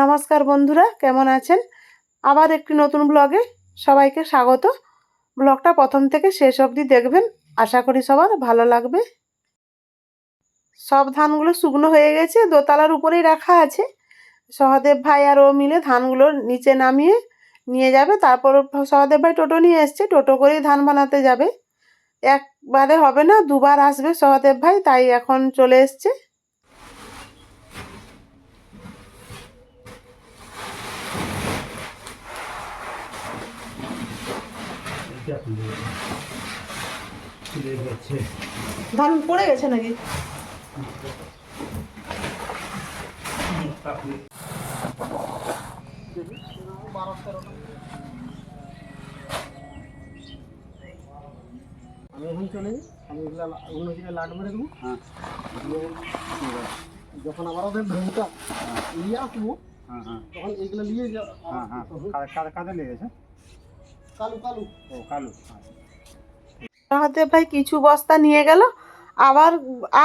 নমস্কার বন্ধুরা, কেমন আছেন? আবার একটি নতুন ব্লগে সবাইকে স্বাগত। ব্লগটা প্রথম থেকে শেষ অবধি দেখবেন, আশা করি সবার ভালো লাগবে। সব ধানগুলো শুকনো হয়ে গেছে, দোতলার উপরেই রাখা আছে। সহদেব ভাই আর ও মিলে ধানগুলো নিচে নামিয়ে নিয়ে যাবে। তারপর সহদেব ভাই টোটো নিয়ে এসছে, টোটো করেই ধান বানাতে যাবে। একবারে হবে না, দুবার আসবে সহদেব ভাই, তাই এখন চলে এসছে। ধান পড়ে গেছে নাকি? আমি এখন চলে যাই, আমি এগুলো অন্য জায়গায় লাট মেরে দেবো। হ্যাঁ, যখন আবার ওদের ভ্রমটা নিয়ে আসবো, তখন এগুলো নিয়ে যাবো। কাঁধে লেগেছে কালু কালু ও কালু। সহদেব ভাই কিছু বস্তা নিয়ে গেল, আবার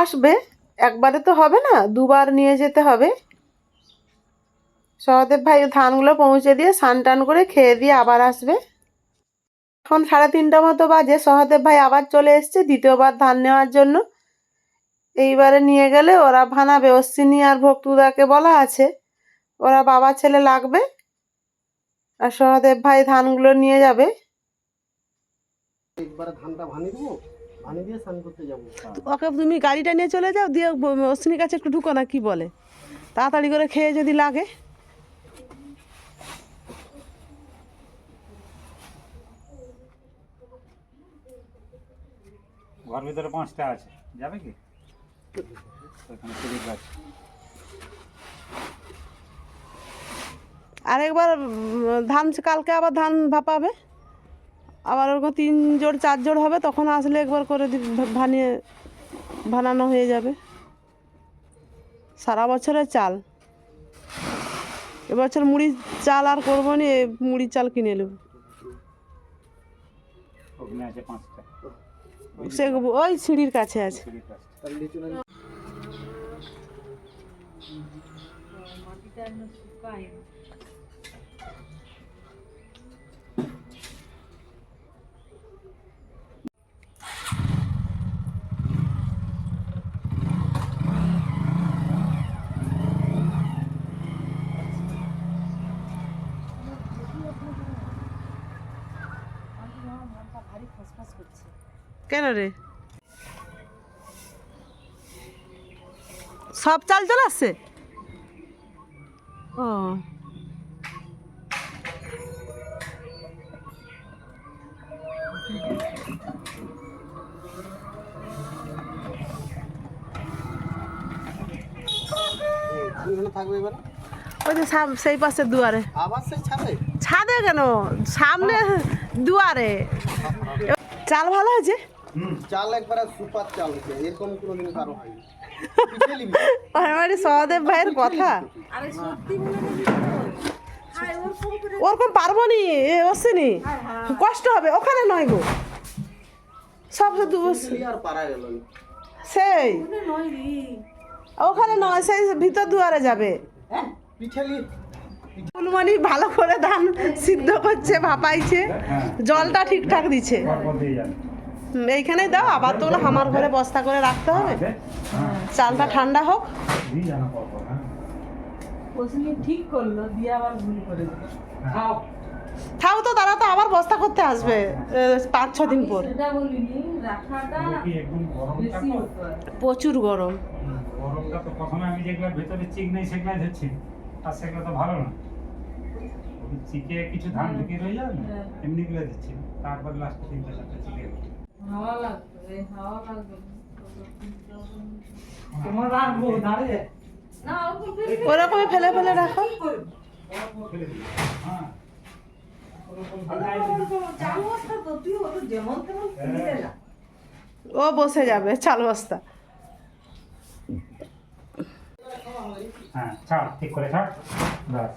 আসবে। একবারে তো হবে না, দুবার নিয়ে যেতে হবে। সহদেব ভাই ধানগুলো পৌঁছে দিয়ে স্নান টান করে খেয়ে দিয়ে আবার আসবে। এখন 3:30 মতো বাজে, সহদেব ভাই আবার চলে এসছে দ্বিতীয়বার ধান নেওয়ার জন্য। এইবারে নিয়ে গেলে ওরা ভানাবে, অশ্বিনী আর ভক্তুদাকে বলা আছে, ওরা বাবা ছেলে লাগবে। আর সহদেব ভাই ধানগুলো নিয়ে যাবে। একবারে ধানটা ভানিয়ে দেবো, ভানিয়ে দিয়ে স্নান করতে যাবো। ওকে তুমি গাড়িটা নিয়ে চলে যাও, দিয়ে অশ্বিনীর কাছে একটু ঢুকো না, কি বলে, তাড়াতাড়ি করে খেয়ে যদি লাগে। ঘর ভিতরে 5টা আছে, যাবে কি? আরেকবার ধান কালকে আবার ধান ভাপাবে, আবার ওরকম 3 জোড় 4 জোড় হবে, তখন আসলে একবার করে বানানো হয়ে যাবে। সারা বছরের চাল, এবছর মুড়ির চাল আর করবো নি, মুড়ির চাল কিনে নেব। সে ওই সিঁড়ির কাছে আছে। কেন রে, সব চাল চলে আসছে? ও থাকবে এবার, ওই যে সেই পাশে দুয়ারে। আবার সেই ছাদে ছাদে কেন, সামনে দুয়ারে। চাল ভালো হয়েছে, চাল একবারে সুপার চাল হয়েছে, এরকম কোনোদিন কারো হয়নি। সহদেব ভাইয়ের কথা, ওরকম পারবো নি, বসেনি, কষ্ট হবে। ওখানে নয় গো, সব শুধু আর পারা গেল না। সেই ওখানে নয়, সেই ভিতর দুয়ারে যাবে। পিঠালি ফুলমণি ভালো করে ধান সিদ্ধ করছে, ভাপাইছে, জলটা ঠিকঠাক দিচ্ছে। এইখানেই দাও, আবার তো আমার ঘরে বস্তা করে রাখতে হবে, চালটা ঠান্ডা হোক। ঠিক করলো, দিয়ে আবার ভুল করে দিল। থাও তো, তারা তো আবার বস্তা করতে আসবে 5-6 দিন পর। প্রচুর গরম। গরমটা তো প্রথমে আমি যেগুলো ভেতরে চিক নেই সেগুলো ধরছি, আর সেগুলো তো ভালো না। চিকে কিছু ধান ঢুকে রয়ে যাবে না, এমনি গুলো দিচ্ছি, তারপর লাস্টে 3-4টা চিকে হাওয়া লাগবে, হাওয়া লাগবে। তোমার রাখবো দাঁড়িয়ে না, ওরকমই ফেলে ফেলে রাখো। হ্যাঁ, ও বসে যাবে চাল বস্তা। হ্যাঁ, ছাড়, ঠিক করে ছাড়, ব্যাস।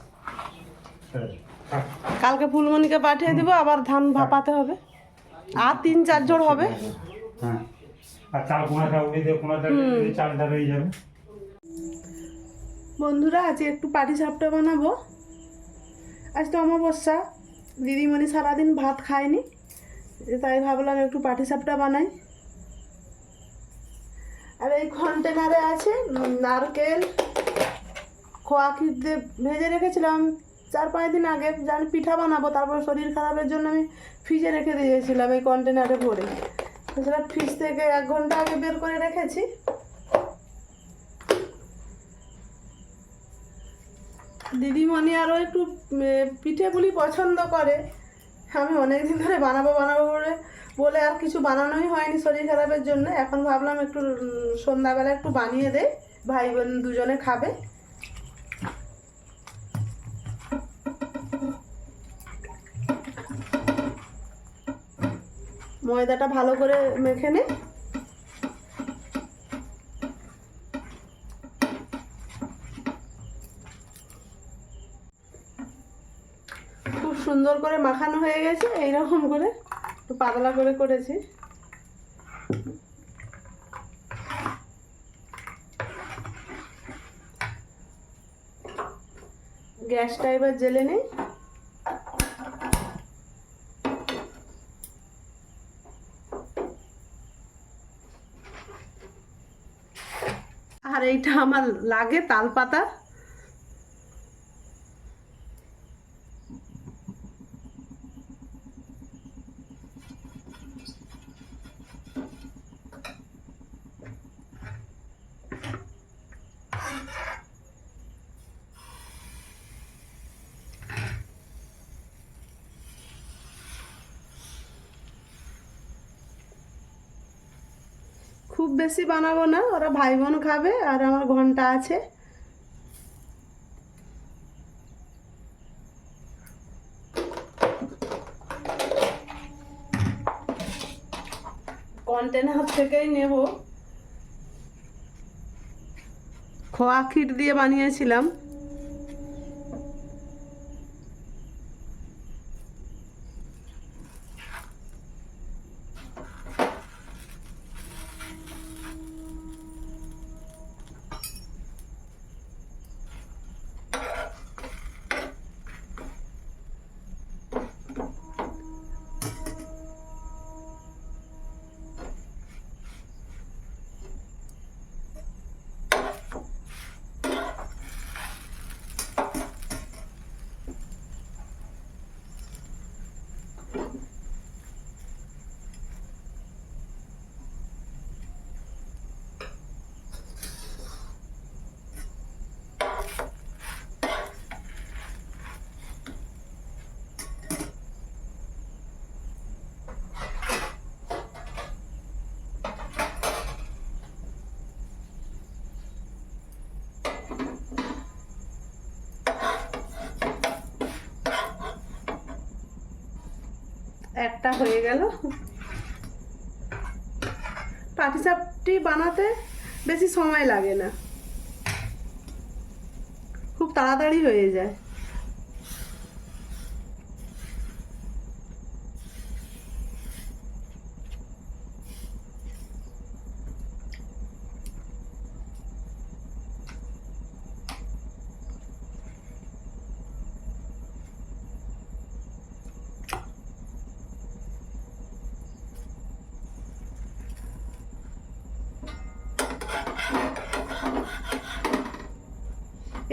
কালকে ফুলমণিকে পাঠিয়ে দিব, আবার ধান ভাপাতে হবে, আর 3-4 জোড় হবে। হ্যাঁ, আর চাল কোনাটা উড়িয়ে দিয়ে কোনাটা চালটা রয়ে যাবে। বন্ধুরা, আজকে একটু পাটিসাপটা বানাবো। আজ তো অমাবস্যা, দিদিমণি সারাদিন ভাত খায়নি, তাই ভাবলাম একটু পাটিসাপটা বানাই। আর এই কন্টেনারে আছে নারকেল, খোয়া ক্ষীর দিয়ে ভেজে রেখেছিলাম 4-5 দিন আগে, জানি পিঠা বানাবো। তারপর শরীর খারাপের জন্য আমি ফ্রিজে রেখে দিয়েছিলাম এই কন্টেনারে ভরে। সেটা ফ্রিজ থেকে 1 ঘন্টা আগে বের করে রেখেছি। দিদিমণি আরও একটু পিঠেগুলি পছন্দ করে। আমি অনেকদিন ধরে বানাবো বানাবো বলে আর কিছু বানানোই হয়নি শরীর খারাপের জন্য। এখন ভাবলাম একটু সন্ধ্যাবেলা একটু বানিয়ে দেই, ভাই বোন দুজনে খাবে। ময়দাটা ভালো করে মেখে নে। খুব সুন্দর করে মাখানো হয়ে গেছে, এইরকম করে একটু পাতলা করে করেছি। গ্যাসটা এবার জ্বেলে নেই। আর এইটা আমার লাগে তালপাতা। খুব বেশি বানাবো না, ওরা ভাই বোন খাবে আর আমার ঘন্টা আছে। কন্টেনার থেকেই নেব। খোয়া ক্ষীর দিয়ে বানিয়েছিলাম। একটা হয়ে গেল। পাটিসাপটি বানাতে বেশি সময় লাগে না, খুব তাড়াতাড়ি হয়ে যায়।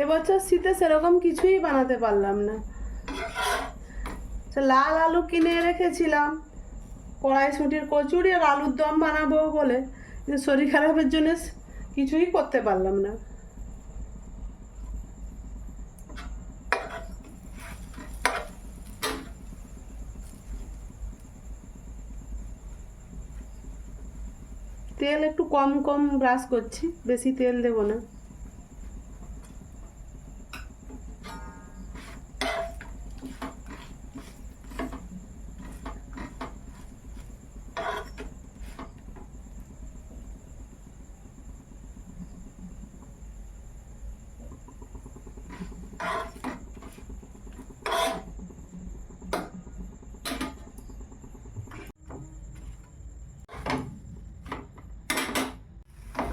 এবছর শীতে সেরকম কিছুই বানাতে পারলাম না। লাল আলু কিনে রেখেছিলাম, কড়াইশুঁটির কচুরি আর আলুর দম বানাবো বলে, কিন্তু শরীর খারাপের জন্য কিছুই করতে পারলাম না। তেল একটু কম কম ব্রাশ করছি, বেশি তেল দেবো না।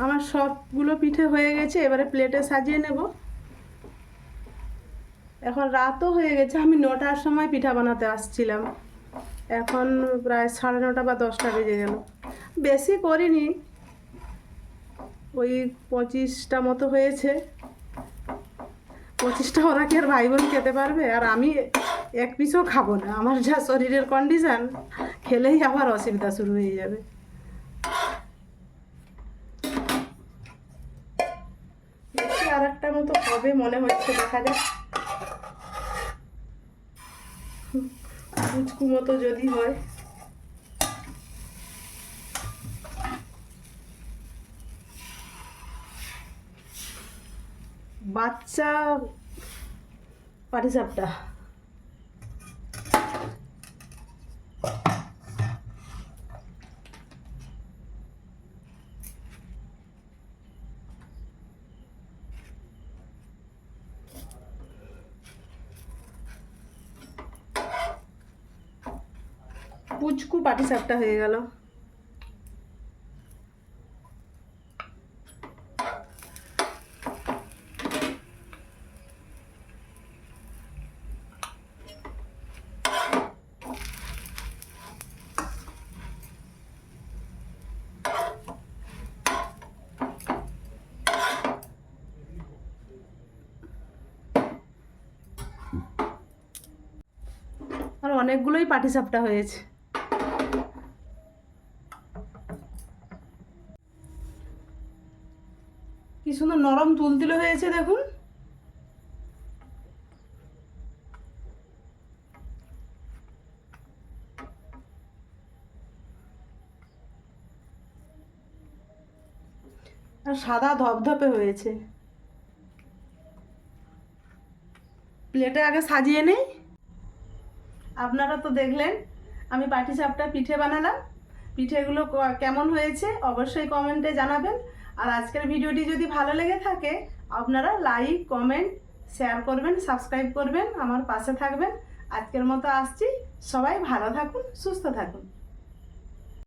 আমার সবগুলো পিঠে হয়ে গেছে, এবারে প্লেটে সাজিয়ে নেব। এখন রাতও হয়ে গেছে, আমি 9টার সময় পিঠা বানাতে আসছিলাম, এখন প্রায় 9:30 বা 10টা বেজে গেল। বেশি করিনি, ওই 25টা মতো হয়েছে। 25টা ওরা কি আর ভাই বোন খেতে পারবে? আর আমি এক পিসও খাবো না, আমার যা শরীরের কন্ডিশন, খেলেই আবার অসুবিধা শুরু হয়ে যাবে। দেখি আর একটা মতো হবে মনে হচ্ছে, দেখা যাক কুচকু মতো যদি হয়। বাচ্চা পাটিসাপটা। পুচকু পাটিসাপটা হয়ে গেল। আর অনেকগুলোই পাটিসাপটা হয়েছে। কি সুন্দর নরম তুলতুলে হয়েছে দেখুন। আর সাদা ধপধপে হয়েছে। প্লেটে আগে সাজিয়ে নেই। আপনারা তো দেখলেন আমি পাটিসাপটা পিঠে বানালাম। পিঠেগুলো কেমন হয়েছে অবশ্যই কমেন্টে জানাবেন। আর আজকের ভিডিওটি যদি ভালো লেগে থাকে আপনারা লাইক, কমেন্ট, শেয়ার করবেন, সাবস্ক্রাইব করবেন, আমার পাশে থাকবেন। আজকের মতো আসছি। সবাই ভালো থাকুন, সুস্থ থাকুন।